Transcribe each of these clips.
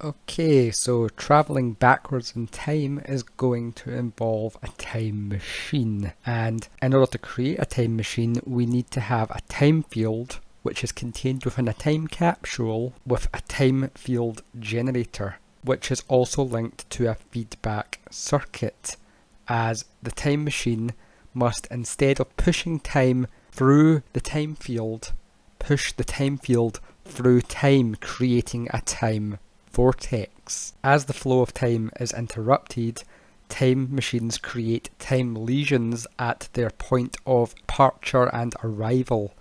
Okay, so traveling backwards in time is going to involve a time machine. And in order to create a time machine, we need to have a time field, which is contained within a time capsule with a time field generator, which is also linked to a feedback circuit, as the time machine must, instead of pushing time through the time field, push the time field through time, creating a time vortex. As the flow of time is interrupted, time machines create time lesions at their point of departure and arrival,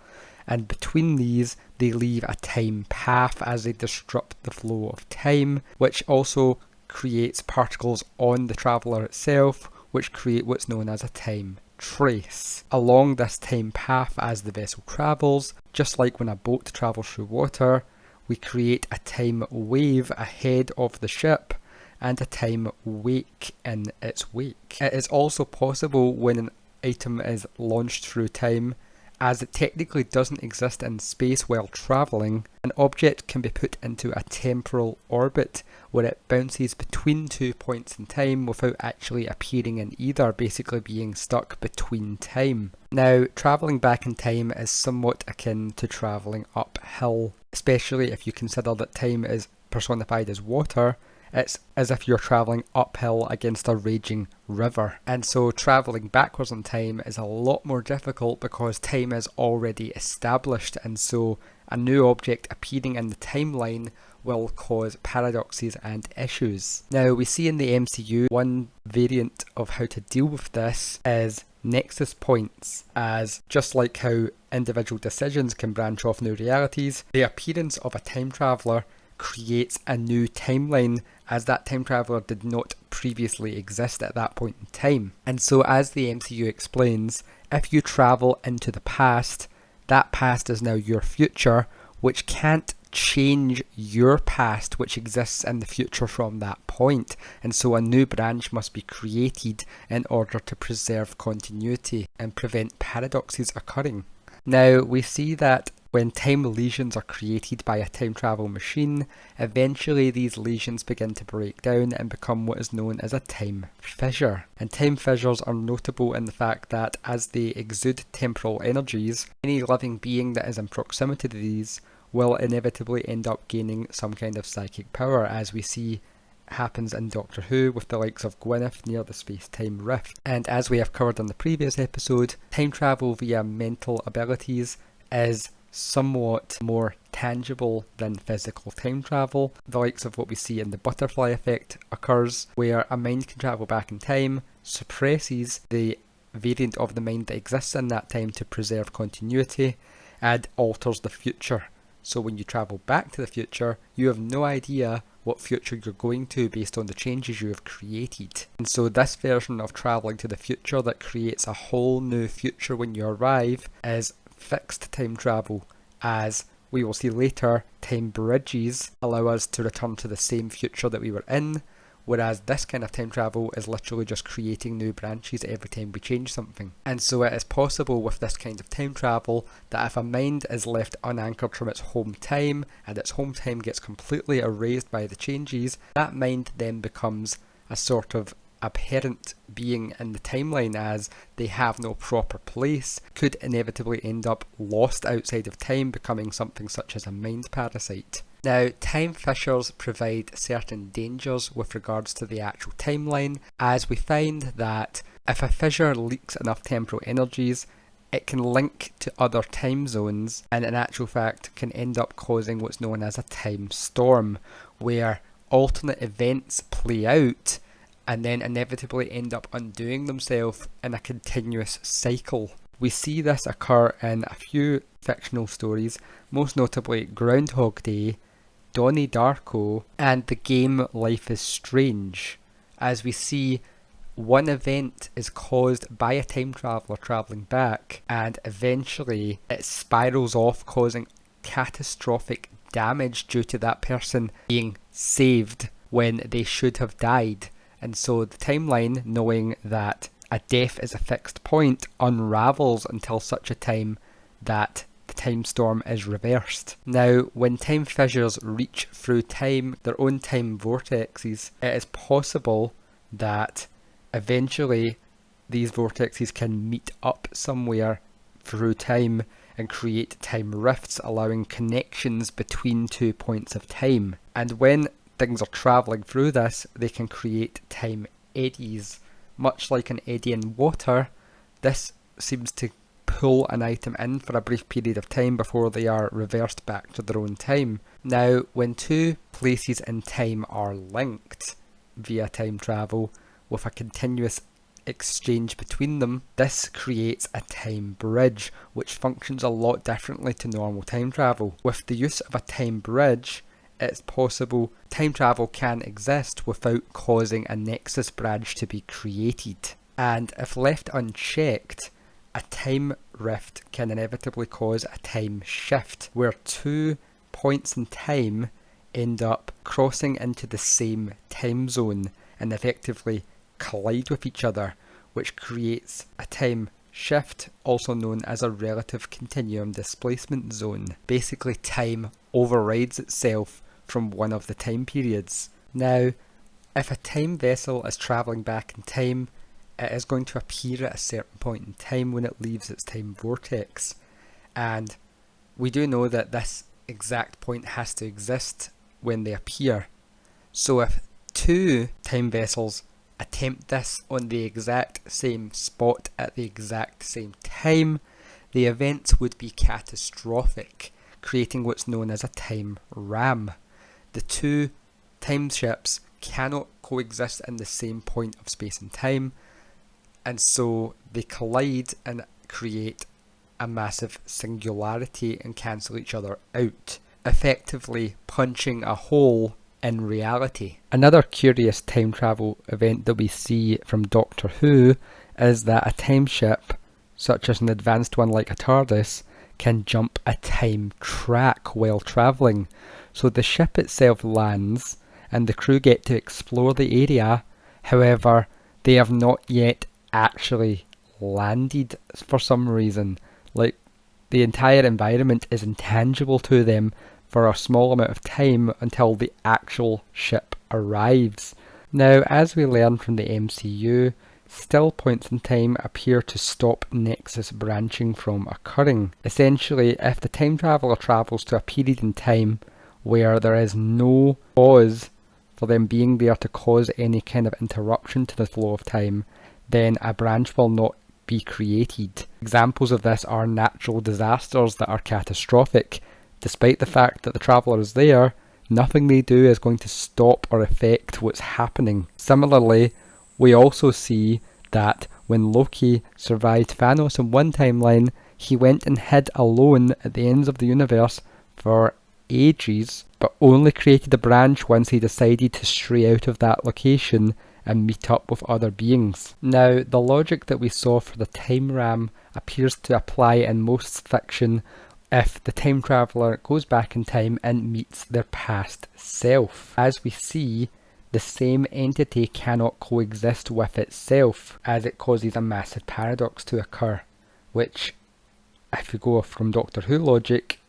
and between these they leave a time path as they disrupt the flow of time, which also creates particles on the traveller itself, which create what's known as a time trace. Along this time path as the vessel travels, just like when a boat travels through water, we create a time wave ahead of the ship and a time wake in its wake. It is also possible when an item is launched through time, as it technically doesn't exist in space while travelling. An object can be put into a temporal orbit where it bounces between 2 points in time without actually appearing in either, basically being stuck between time. Now, travelling back in time is somewhat akin to travelling uphill, especially if you consider that time is personified as water. It's as if you're travelling uphill against a raging river. And so travelling backwards in time is a lot more difficult because time is already established, and so a new object appearing in the timeline will cause paradoxes and issues. Now, we see in the MCU one variant of how to deal with this is nexus points, as just like how individual decisions can branch off new realities, the appearance of a time traveller creates a new timeline, as that time traveller did not previously exist at that point in time. And so, as the MCU explains, if you travel into the past, that past is now your future, which can't change your past, which exists in the future from that point. And so a new branch must be created in order to preserve continuity and prevent paradoxes occurring. Now, we see that when time lesions are created by a time travel machine, eventually these lesions begin to break down and become what is known as a time fissure. And time fissures are notable in the fact that as they exude temporal energies, any living being that is in proximity to these will inevitably end up gaining some kind of psychic power, as we see happens in Doctor Who with the likes of Gwyneth near the space-time rift. And as we have covered in the previous episode, time travel via mental abilities is somewhat more tangible than physical time travel. The likes of what we see in the butterfly effect occurs, where a mind can travel back in time, suppresses the variant of the mind that exists in that time to preserve continuity, and alters the future. So when you travel back to the future, you have no idea what future you're going to based on the changes you have created. And so this version of travelling to the future that creates a whole new future when you arrive is fixed time travel. As we will see later, time bridges allow us to return to the same future that we were in, whereas this kind of time travel is literally just creating new branches every time we change something. And so it is possible with this kind of time travel that if a mind is left unanchored from its home time and its home time gets completely erased by the changes, that mind then becomes a sort of apparent being in the timeline, as they have no proper place, could inevitably end up lost outside of time, becoming something such as a mind parasite. Now, time fissures provide certain dangers with regards to the actual timeline, as we find that if a fissure leaks enough temporal energies, it can link to other time zones, and in actual fact can end up causing what's known as a time storm, where alternate events play out and then inevitably end up undoing themselves in a continuous cycle. We see this occur in a few fictional stories, most notably Groundhog Day, Donnie Darko, and the game Life is Strange, as we see one event is caused by a time traveller travelling back, and eventually it spirals off, causing catastrophic damage due to that person being saved when they should have died. And so the timeline, knowing that a death is a fixed point, unravels until such a time that the time storm is reversed. Now, when time fissures reach through time, their own time vortexes, it is possible that eventually these vortexes can meet up somewhere through time and create time rifts, allowing connections between 2 points of time. And when things are travelling through this, they can create time eddies. Much like an eddy in water, this seems to pull an item in for a brief period of time before they are reversed back to their own time. Now, when two places in time are linked via time travel with a continuous exchange between them, this creates a time bridge, which functions a lot differently to normal time travel. With the use of a time bridge, it's possible time travel can exist without causing a nexus bridge to be created. And if left unchecked, a time rift can inevitably cause a time shift, where 2 points in time end up crossing into the same time zone and effectively collide with each other, which creates a time shift, also known as a relative continuum displacement zone. Basically, time overrides itself from one of the time periods. Now, if a time vessel is travelling back in time, it is going to appear at a certain point in time when it leaves its time vortex. And we do know that this exact point has to exist when they appear. So if two time vessels attempt this on the exact same spot at the exact same time, the events would be catastrophic, creating what's known as a time ram. The two time ships cannot coexist in the same point of space and time, and so they collide and create a massive singularity and cancel each other out, effectively punching a hole in reality. Another curious time travel event that we see from Doctor Who is that a time ship, such as an advanced one like a TARDIS, can jump a time track while travelling. So the ship itself lands and the crew get to explore the area. However, they have not yet actually landed for some reason. Like, the entire environment is intangible to them for a small amount of time until the actual ship arrives. Now, as we learn from the MCU, still points in time appear to stop nexus branching from occurring. Essentially, if the time traveller travels to a period in time where there is no cause for them being there to cause any kind of interruption to the flow of time, then a branch will not be created. Examples of this are natural disasters that are catastrophic. Despite the fact that the traveller is there, nothing they do is going to stop or affect what's happening. Similarly, we also see that when Loki survived Thanos in one timeline, he went and hid alone at the ends of the universe for ages, but only created a branch once he decided to stray out of that location and meet up with other beings. Now, the logic that we saw for the time ram appears to apply in most fiction if the time traveller goes back in time and meets their past self. As we see, the same entity cannot coexist with itself, as it causes a massive paradox to occur, which, if we go from Doctor Who logic,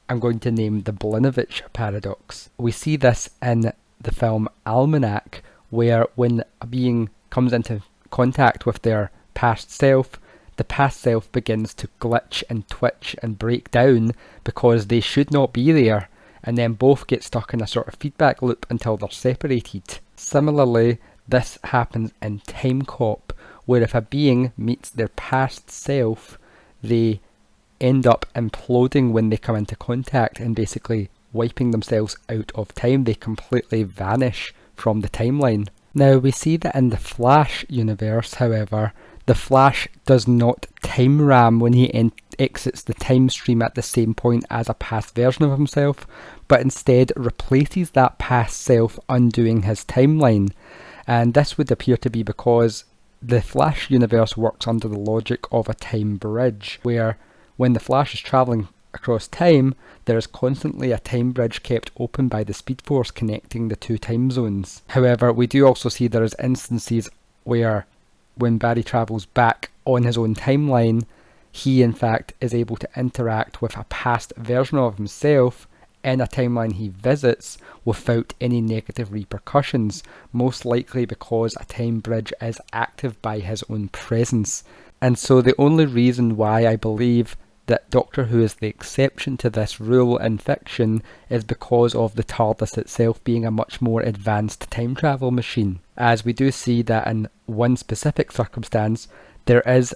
I'm going to name the Blinovich paradox. We see this in the film Almanac, where when a being comes into contact with their past self, the past self begins to glitch and twitch and break down because they should not be there, and then both get stuck in a sort of feedback loop until they're separated. Similarly, this happens in Time Cop, where if a being meets their past self, they end up imploding when they come into contact and basically wiping themselves out of time. They completely vanish from the timeline. Now, we see that in the Flash universe, however, the Flash does not time ram when he exits the time stream at the same point as a past version of himself, but instead replaces that past self, undoing his timeline. And this would appear to be because the Flash universe works under the logic of a time bridge, where when the Flash is travelling across time, there is constantly a time bridge kept open by the Speed Force connecting the two time zones. However, we do also see there is instances where when Barry travels back on his own timeline, he in fact is able to interact with a past version of himself in a timeline he visits without any negative repercussions, most likely because a time bridge is active by his own presence. And so the only reason why I believe that Doctor Who is the exception to this rule in fiction is because of the TARDIS itself being a much more advanced time travel machine, as we do see that in one specific circumstance there is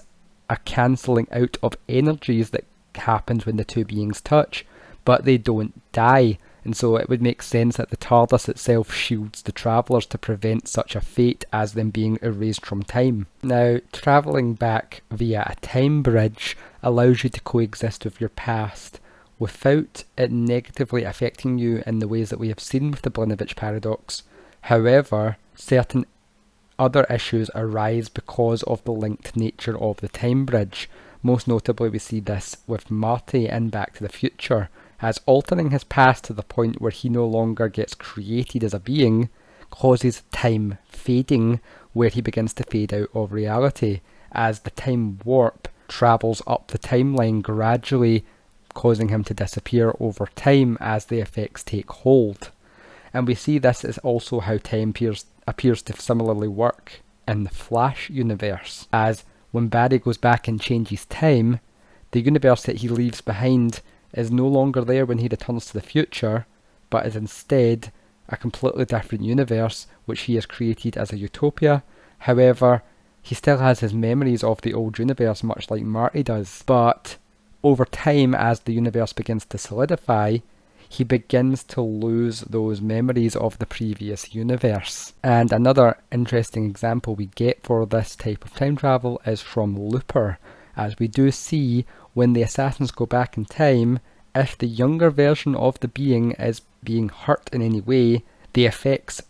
a cancelling out of energies that happens when the two beings touch, but they don't die, and so it would make sense that the TARDIS itself shields the travellers to prevent such a fate as them being erased from time. Now, travelling back via a time bridge allows you to coexist with your past without it negatively affecting you in the ways that we have seen with the Blinovitch paradox. However, certain other issues arise because of the linked nature of the time bridge. Most notably, we see this with Marty in Back to the Future, as altering his past to the point where he no longer gets created as a being causes time fading, where he begins to fade out of reality, as the time warp travels up the timeline gradually, causing him to disappear over time as the effects take hold. And we see this is also how time appears to similarly work in the Flash universe, as when Barry goes back and changes time, the universe that he leaves behind is no longer there when he returns to the future, but is instead a completely different universe which he has created as a utopia. However, he still has his memories of the old universe, much like Marty does, but over time, as the universe begins to solidify, he begins to lose those memories of the previous universe. And another interesting example we get for this type of time travel is from Looper, as we do see when the assassins go back in time, if the younger version of the being is being hurt in any way, the effects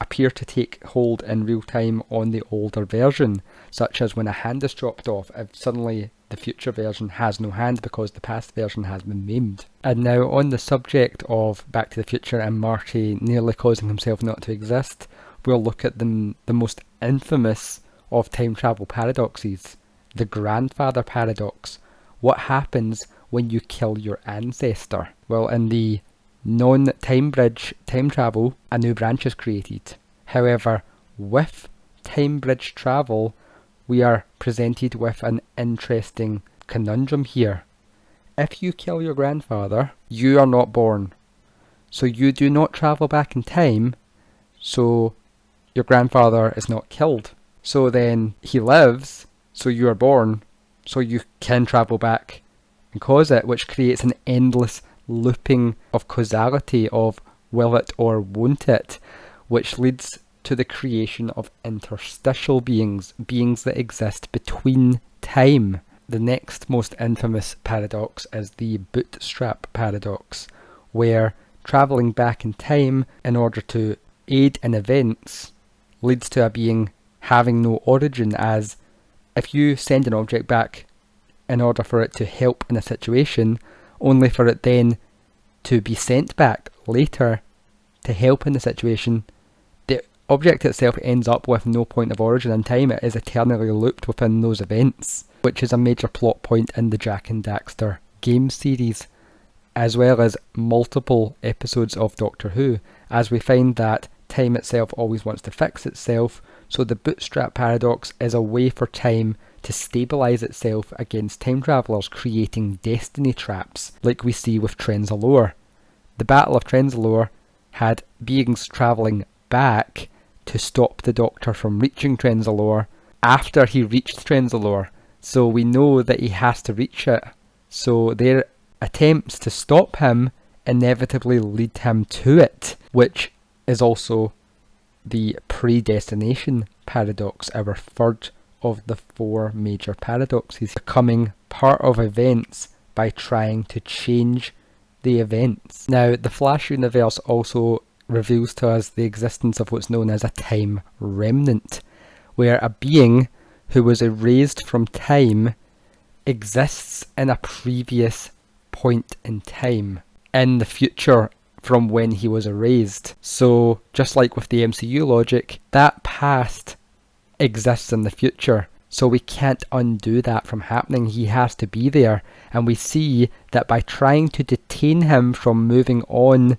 appear to take hold in real time on the older version, such as when a hand is chopped off, if suddenly the future version has no hand because the past version has been maimed. And now, on the subject of Back to the Future and Marty nearly causing himself not to exist, we'll look at the most infamous of time travel paradoxes, the grandfather paradox. What happens when you kill your ancestor? Well, in the non-time bridge time travel, a new branch is created. However, with time bridge travel, we are presented with an interesting conundrum here. If you kill your grandfather, you are not born. So you do not travel back in time, so your grandfather is not killed. So then he lives, so you are born, so you can travel back and cause it, which creates an endless looping of causality of will it or won't it, which leads to the creation of interstitial beings that exist between time. The next most infamous paradox is the bootstrap paradox, where travelling back in time in order to aid in events leads to a being having no origin, as if you send an object back in order for it to help in a situation, only for it then to be sent back later to help in the situation, the object itself ends up with no point of origin in time. It is eternally looped within those events, which is a major plot point in the Jack and Daxter game series, as well as multiple episodes of Doctor Who, as we find that time itself always wants to fix itself, so the bootstrap paradox is a way for time to stabilise itself against time travellers, creating destiny traps, like we see with Trenzalore. The Battle of Trenzalore had beings travelling back to stop the Doctor from reaching Trenzalore after he reached Trenzalore, so we know that he has to reach it. So their attempts to stop him inevitably lead him to it, which is also the predestination paradox, our third of the four major paradoxes, becoming part of events by trying to change the events. Now, the Flash universe also reveals to us the existence of what's known as a time remnant, where a being who was erased from time exists in a previous point in time, in the future from when he was erased. So, just like with the MCU logic, that past exists in the future. So we can't undo that from happening. He has to be there. And we see that by trying to detain him from moving on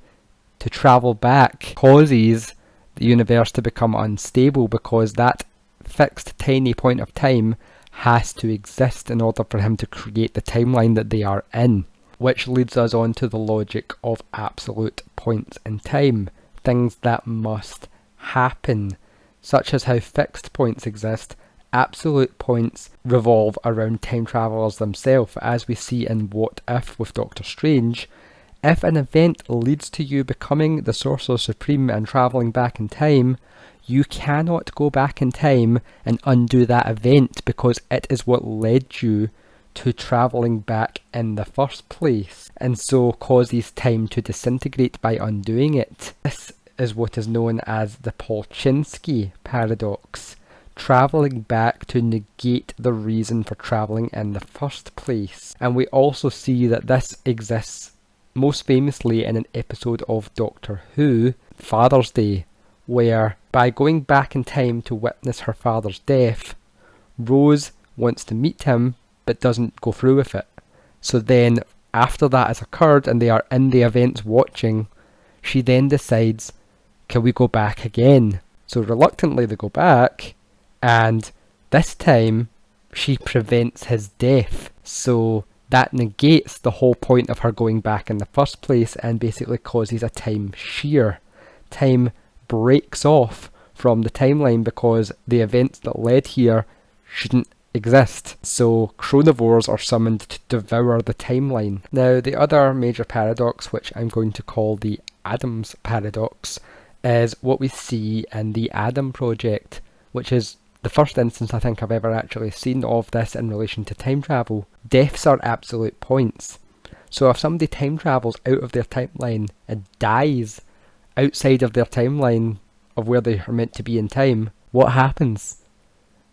to travel back causes the universe to become unstable, because that fixed tiny point of time has to exist in order for him to create the timeline that they are in. Which leads us on to the logic of absolute points in time. Things that must happen, such as how fixed points exist. Absolute points revolve around time travelers themselves, as we see in What If with Doctor Strange. If an event leads to you becoming the Sorcerer Supreme and travelling back in time, you cannot go back in time and undo that event, because it is what led you to travelling back in the first place, and so causes time to disintegrate by undoing it. This is what is known as the Polchinski paradox, travelling back to negate the reason for travelling in the first place. And we also see that this exists most famously in an episode of Doctor Who, Father's Day, where by going back in time to witness her father's death, Rose wants to meet him but doesn't go through with it. So then, after that has occurred and they are in the events watching, she then decides, can we go back again? So reluctantly they go back, and this time she prevents his death. So that negates the whole point of her going back in the first place and basically causes a time shear. Time breaks off from the timeline because the events that led here shouldn't exist. So chronivores are summoned to devour the timeline. Now, the other major paradox, which I'm going to call the Adams paradox, is what we see in the Adam Project, which is the first instance I think I've ever actually seen of this in relation to time travel. Deaths are absolute points. So if somebody time travels out of their timeline and dies outside of their timeline of where they are meant to be in time, what happens?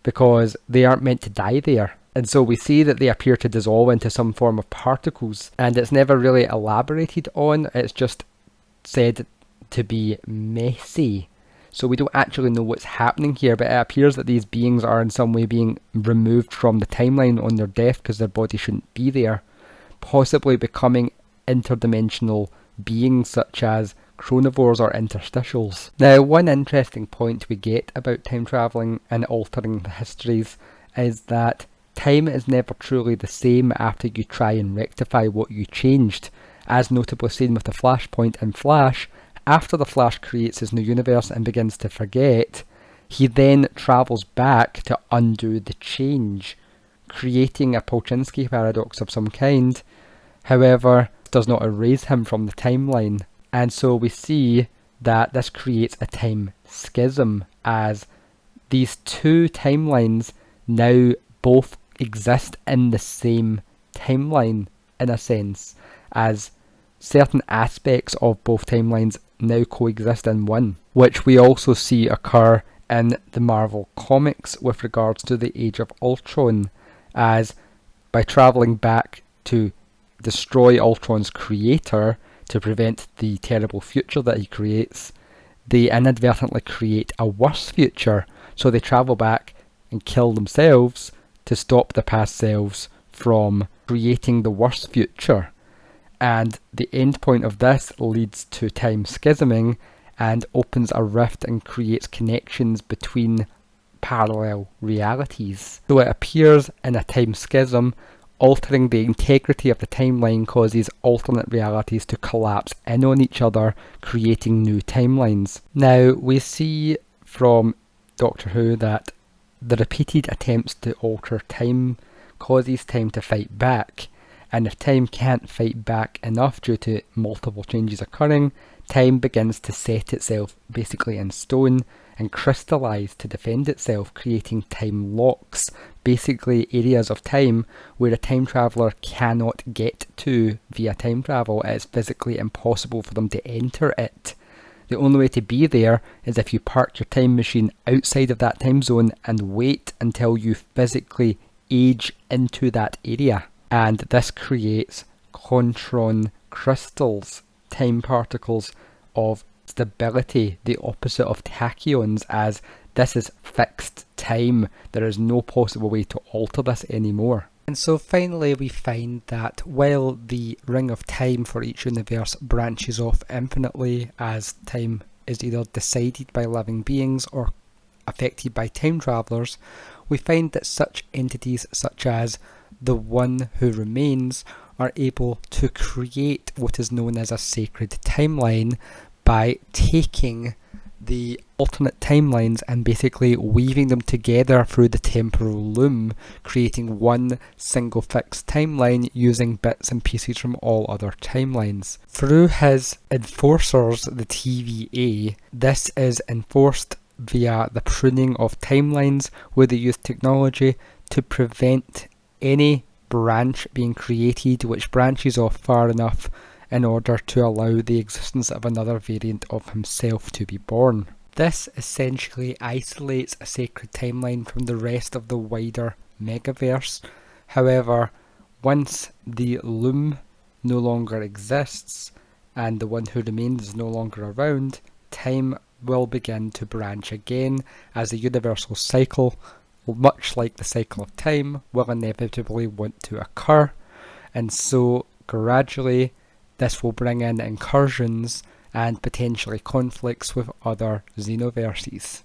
Because they aren't meant to die there. And so we see that they appear to dissolve into some form of particles, and it's never really elaborated on, it's just said to be messy. So we don't actually know what's happening here, but it appears that these beings are in some way being removed from the timeline on their death because their body shouldn't be there, possibly becoming interdimensional beings such as chronivores or interstitials. Now, one interesting point we get about time travelling and altering the histories is that time is never truly the same after you try and rectify what you changed, as notably seen with the Flashpoint in Flash. After the Flash creates his new universe and begins to forget, he then travels back to undo the change, creating a Polchinski paradox of some kind. However, it does not erase him from the timeline. And so we see that this creates a time schism, as these two timelines now both exist in the same timeline, in a sense, as certain aspects of both timelines now coexist in one, which we also see occur in the Marvel comics with regards to the Age of Ultron, as by travelling back to destroy Ultron's creator to prevent the terrible future that he creates, they inadvertently create a worse future, so they travel back and kill themselves to stop the past selves from creating the worse future. And the end point of this leads to time schisming and opens a rift and creates connections between parallel realities. So it appears in a time schism, altering the integrity of the timeline causes alternate realities to collapse in on each other, creating new timelines. Now, we see from Doctor Who that the repeated attempts to alter time causes time to fight back, and if time can't fight back enough due to multiple changes occurring, time begins to set itself basically in stone and crystallise to defend itself, creating time locks, basically areas of time where a time traveller cannot get to via time travel. It's physically impossible for them to enter it. The only way to be there is if you park your time machine outside of that time zone and wait until you physically age into that area. And this creates Contron crystals, time particles of stability, the opposite of tachyons, as This is fixed time. There is no possible way to alter this anymore. And so finally we find that while the ring of time for each universe branches off infinitely as time is either decided by living beings or affected by time travelers, we find that such entities such as the One Who Remains are able to create what is known as a sacred timeline by taking the alternate timelines and basically weaving them together through the temporal loom, creating one single fixed timeline using bits and pieces from all other timelines. Through his enforcers, the TVA, this is enforced via the pruning of timelines, where they use technology to prevent any branch being created which branches off far enough in order to allow the existence of another variant of himself to be born. This essentially isolates a sacred timeline from the rest of the wider megaverse. However, once the loom no longer exists and the One Who Remains is no longer around, time will begin to branch again, as the universal cycle, much like the cycle of time, will inevitably want to occur, and so gradually this will bring in incursions and potentially conflicts with other xenoverses.